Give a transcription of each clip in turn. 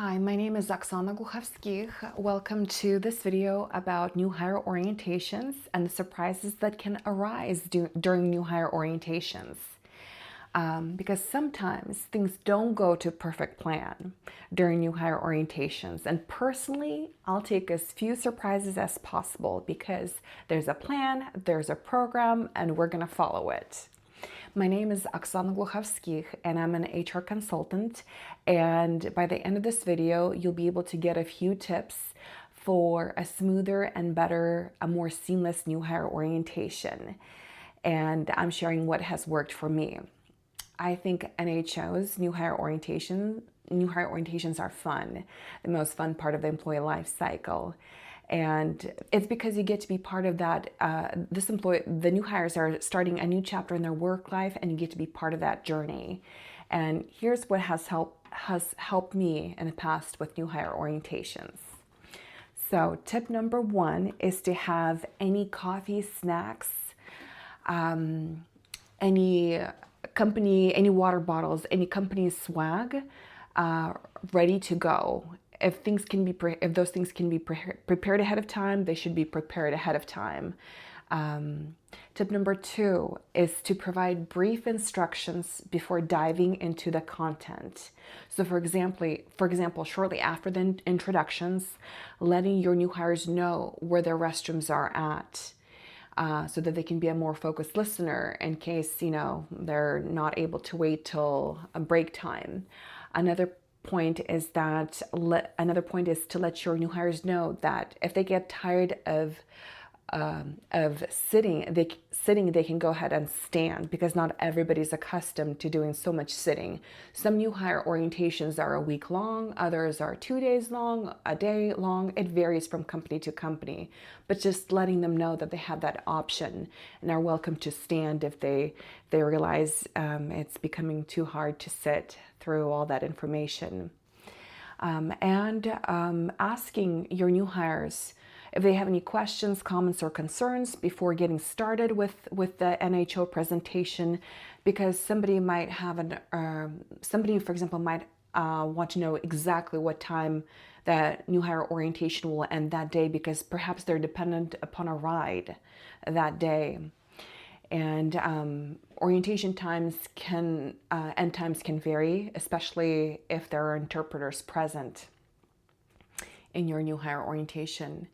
Hi, my name is Oksana Gluchovskich. Welcome to this video about new hire orientations and the surprises that can arise during new hire orientations. Because sometimes things don't go to perfect plan during new hire orientations. And personally, I'll take as few surprises as possible because there's a plan, there's a program, and we're going to follow it. My name is Oksana Gluchovskich, and I'm an HR consultant. And by the end of this video, you'll be able to get a few tips for a smoother and better, a more seamless new hire orientation. And I'm sharing what has worked for me. I think NHO's new hire orientations are fun, the most fun part of the employee life cycle. And it's because you get to be part of that. The new hires are starting a new chapter in their work life, and you get to be part of that journey. And here's what has helped me in the past with new hire orientations. So tip number one is to have any coffee, snacks, any water bottles, any company swag ready to go. If those things can be prepared ahead of time, they should be prepared ahead of time. Tip number two is to provide brief instructions before diving into the content. So for example, shortly after the introductions, letting your new hires know where their restrooms are at. So that they can be a more focused listener in case, they're not able to wait till a break time. Another point is to let your new hires know that if they get tired of sitting, they can go ahead and stand, because not everybody's accustomed to doing so much sitting. Some new hire orientations are a week long, others are 2 days long, a day long. It varies from company to company, but just letting them know that they have that option and are welcome to stand if they realize it's becoming too hard to sit through all that information. Asking your new hires if they have any questions, comments, or concerns before getting started with the NHO presentation, because somebody, for example, might want to know exactly what time that new hire orientation will end that day, because perhaps they're dependent upon a ride that day. And orientation times end times can vary, especially if there are interpreters present in your new hire orientation.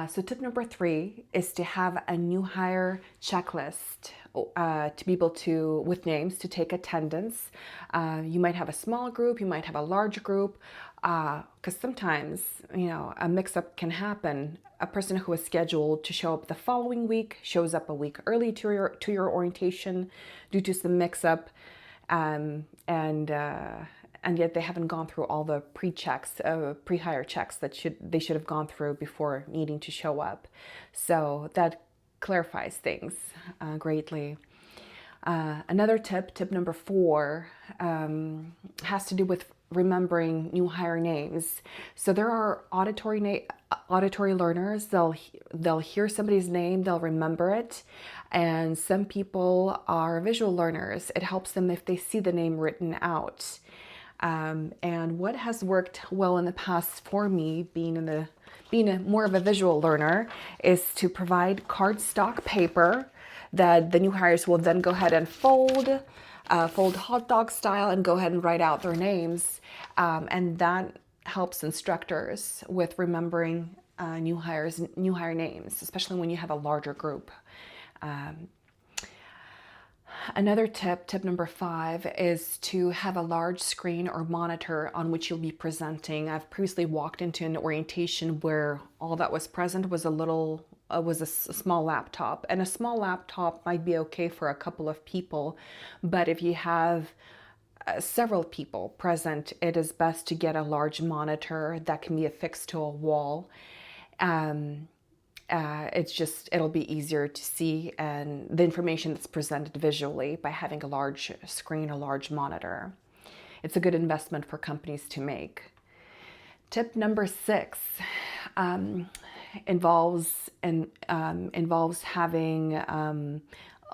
So tip number three is to have a new hire checklist to be able to, with names, to take attendance. You might have a small group, you might have a large group, because sometimes, a mix-up can happen. A person who is scheduled to show up the following week shows up a week early to your orientation due to some mix-up, and yet they haven't gone through all the pre-hire checks that they should have gone through before needing to show up. So that clarifies things greatly. Another tip number four, has to do with remembering new hire names. So there are auditory learners. They'll hear somebody's name, they'll remember it. And some people are visual learners. It helps them if they see the name written out. And what has worked well in the past for me, being more of a visual learner, is to provide cardstock paper that the new hires will then go ahead and fold hot dog style, and go ahead and write out their names. And that helps instructors with remembering new hire names, especially when you have a larger group. Another tip number five, is to have a large screen or monitor on which you'll be presenting. I've previously walked into an orientation where all that was present was a small laptop, and a small laptop might be okay for a couple of people, but if you have several people present, it is best to get a large monitor that can be affixed to a wall. It'll be easier to see and the information that's presented visually by having a large screen, a large monitor. It's a good investment for companies to make. Tip number six involves having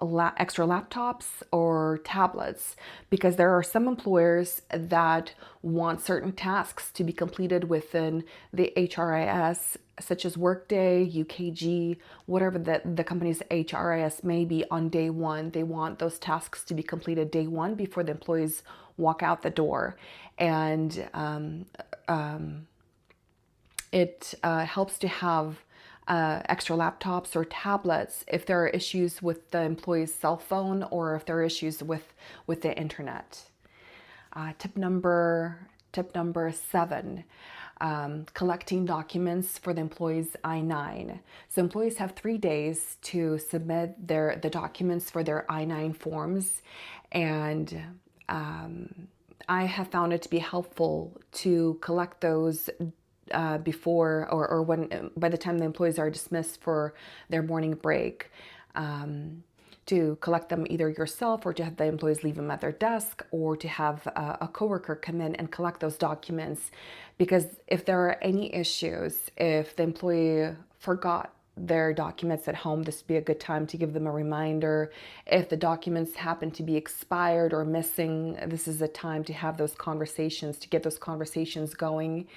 extra laptops or tablets, because there are some employers that want certain tasks to be completed within the HRIS, such as Workday, UKG, whatever the company's HRIS may be on day one. They want those tasks to be completed day one before the employees walk out the door. And it helps to have extra laptops or tablets if there are issues with the employee's cell phone or if there are issues with the internet. Tip number 7, collecting documents for the employee's I-9. So employees have 3 days to submit the documents for their I-9 forms, and I have found it to be helpful to collect those before or when, by the time the employees are dismissed for their morning break, to collect them either yourself, or to have the employees leave them at their desk, or to have a coworker come in and collect those documents. Because if there are any issues, if the employee forgot their documents at home, this would be a good time to give them a reminder. If the documents happen to be expired or missing, this is a time to have those conversations, to get those conversations going.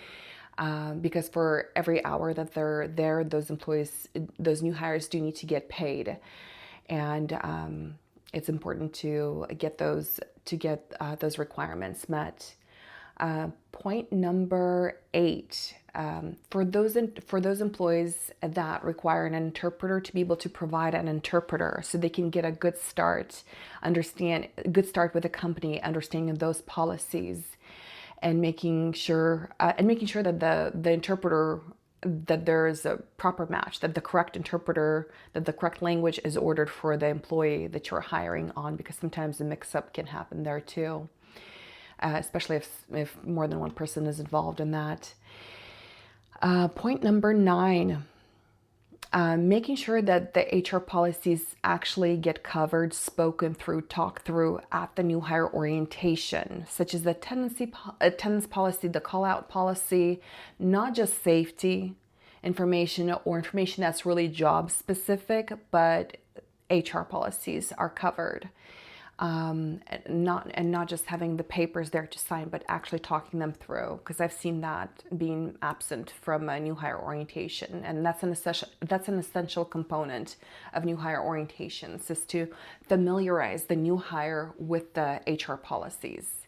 Because for every hour that they're there, those employees, those new hires do need to get paid. And it's important to get those requirements met. Point number 8, for those employees that require an interpreter, to be able to provide an interpreter so they can get a good start with the company, understanding those policies, and making sure that the interpreter, that there is a proper match, that the correct interpreter, that the correct language is ordered for the employee that you're hiring on, because sometimes a mix-up can happen there too, especially if more than one person is involved in that. Point number 9, making sure that the HR policies actually get covered, spoken through, talked through at the new hire orientation, such as the attendance policy, the call-out policy, not just safety information or information that's really job specific, but HR policies are covered. And not just having the papers there to sign, but actually talking them through, because I've seen that being absent from a new hire orientation, and that's an essential component of new hire orientations, is to familiarize the new hire with the HR policies.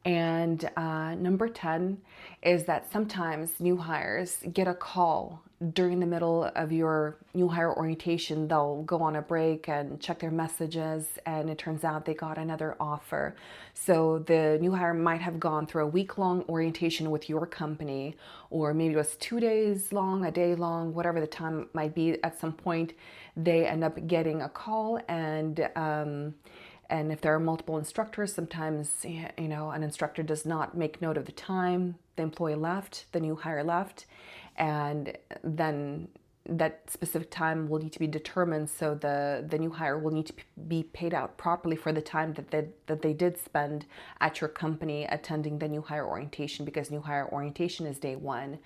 And number 10 is that sometimes new hires get a call during the middle of your new hire orientation. They'll go on a break and check their messages, and it turns out they got another offer. So the new hire might have gone through a week-long orientation with your company, or maybe it was 2 days long, a day long, whatever the time might be. At some point, they end up getting a call, and if there are multiple instructors, sometimes, an instructor does not make note of the time the employee left, the new hire left, and then that specific time will need to be determined. So the new hire will need to be paid out properly for the time that they did spend at your company attending the new hire orientation, because new hire orientation is day 1.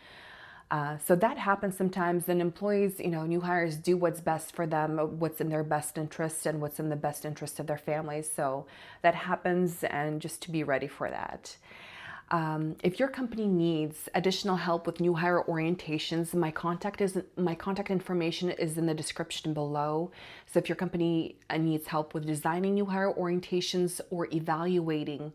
So that happens sometimes, and employees, new hires do what's best for them, what's in their best interest and what's in the best interest of their families. So that happens, and just to be ready for that. If your company needs additional help with new hire orientations, my contact information is in the description below. So if your company needs help with designing new hire orientations, or evaluating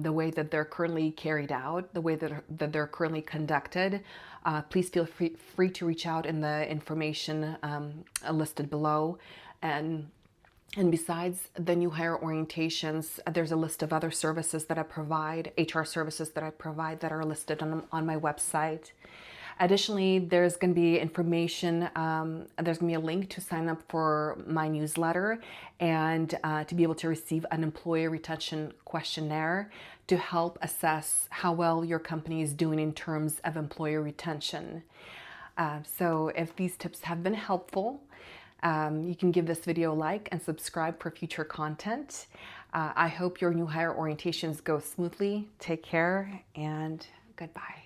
the way that they're currently carried out, the way that they're currently conducted, please feel free to reach out in the information listed below. And besides the new hire orientations, there's a list of other services that I provide, HR services that I provide, that are listed on my website. Additionally, there's going to be information, there's going to be a link to sign up for my newsletter, and to be able to receive an employee retention questionnaire to help assess how well your company is doing in terms of employee retention. So if these tips have been helpful, you can give this video a like and subscribe for future content. I hope your new hire orientations go smoothly. Take care, and goodbye.